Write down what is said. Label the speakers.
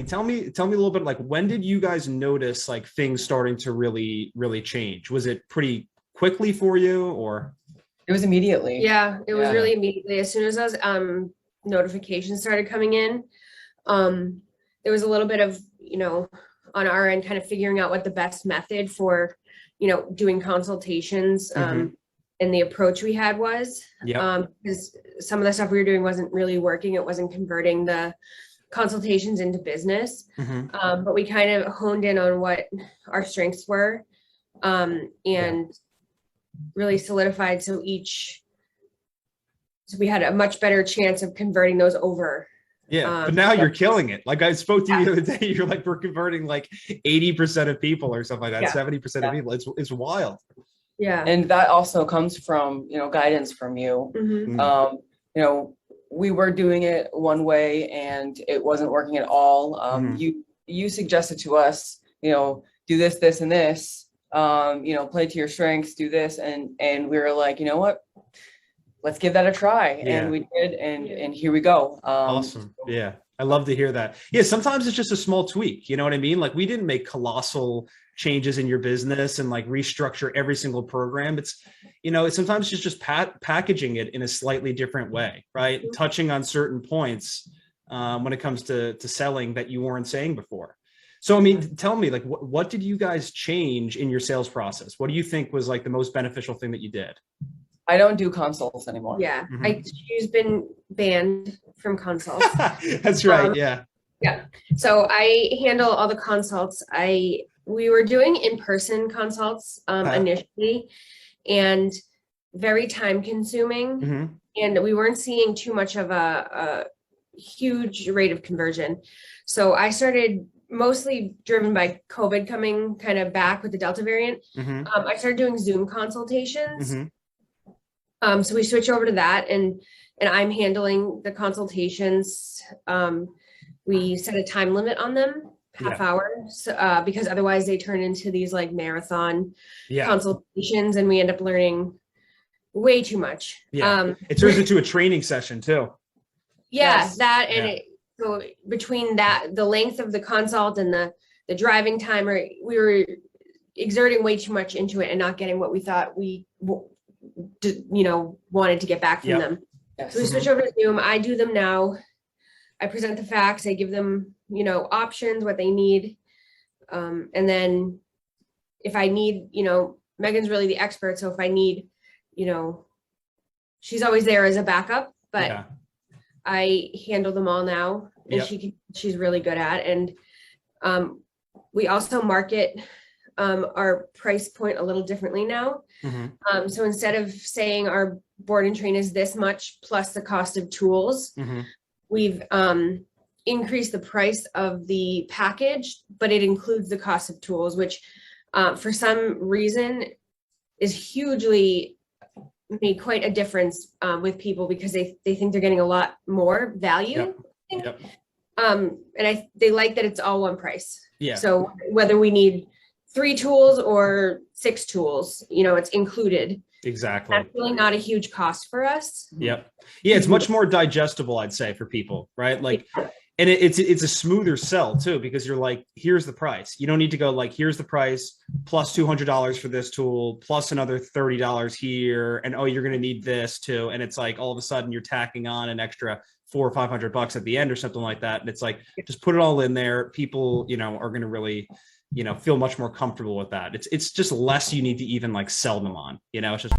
Speaker 1: mean, tell me a little bit, like, when did you guys notice like things starting to really change? Was it pretty quickly for you, or?
Speaker 2: It was immediately.
Speaker 3: Yeah, it was
Speaker 2: Yeah.
Speaker 3: really immediately. As soon as those notifications started coming in, there was a little bit of, on our end, kind of figuring out what the best method for, doing consultations, and the approach we had was.
Speaker 1: Yeah.
Speaker 3: Because some of the stuff we were doing wasn't really working. It wasn't converting the consultations into business. But we kind of honed in on what our strengths were, and really solidified. So we had a much better chance of converting those over.
Speaker 1: Yeah, but now you're killing it. Like, I spoke to you the other day, you're like, we're converting like 80% of people or something like that, 70% of people. It's wild.
Speaker 3: Yeah.
Speaker 2: And that also comes from, guidance from you. We were doing it one way and it wasn't working at all. You suggested to us, do this, this, and this, play to your strengths, do this. And we were like, you know what? Let's give that a try.
Speaker 1: Yeah.
Speaker 2: And we did. And here we go.
Speaker 1: Awesome. Yeah. I love to hear that. Yeah. Sometimes it's just a small tweak. You know what I mean? Like, we didn't make colossal changes in your business and like restructure every single program. It's, sometimes it's just packaging it in a slightly different way, right? Touching on certain points when it comes to selling that you weren't saying before. So, I mean, tell me, like, what did you guys change in your sales process? What do you think was like the most beneficial thing that you did?
Speaker 2: I don't do consults anymore.
Speaker 3: Yeah. She's been banned from consults.
Speaker 1: That's right. Yeah.
Speaker 3: Yeah. So I handle all the consults. We were doing in-person consults initially, and very time consuming. And we weren't seeing too much of a huge rate of conversion. So I started, mostly driven by COVID coming kind of back with the Delta variant. I started doing Zoom consultations. So we switched over to that, and I'm handling the consultations. We set a time limit on them, half hour, because otherwise they turn into these like marathon consultations, and we end up learning way too much.
Speaker 1: It turns into a training session too.
Speaker 3: So between that, the length of the consult and the driving time, we were exerting way too much into it and not getting what we thought we wanted to get back from them. So we switch over to Zoom. I do them now. I present the facts. I give them, options, what they need. And then if I need, Megan's really the expert. So if I need, she's always there as a backup, but I handle them all now, and she's really good at. And we also market our price point a little differently now. So instead of saying our board and train is this much plus the cost of tools, we've increased the price of the package, but it includes the cost of tools, which for some reason is hugely made quite a difference with people, because they think they're getting a lot more value. And they like that it's all one price. So whether we need 3 tools or 6 tools, it's included.
Speaker 1: Exactly.
Speaker 3: That's really not a huge cost for us.
Speaker 1: Yeah, it's much more digestible, I'd say, for people, right? Like, and it's a smoother sell too, because you're like, here's the price. You don't need to go like, here's the price plus $200 for this tool, plus another $30 here, and oh, you're going to need this too. And it's like, all of a sudden you're tacking on an extra $400 or $500 at the end or something like that. And it's like, just put it all in there. People, are going to really, feel much more comfortable with that. It's just less you need to even like sell them on, it's just.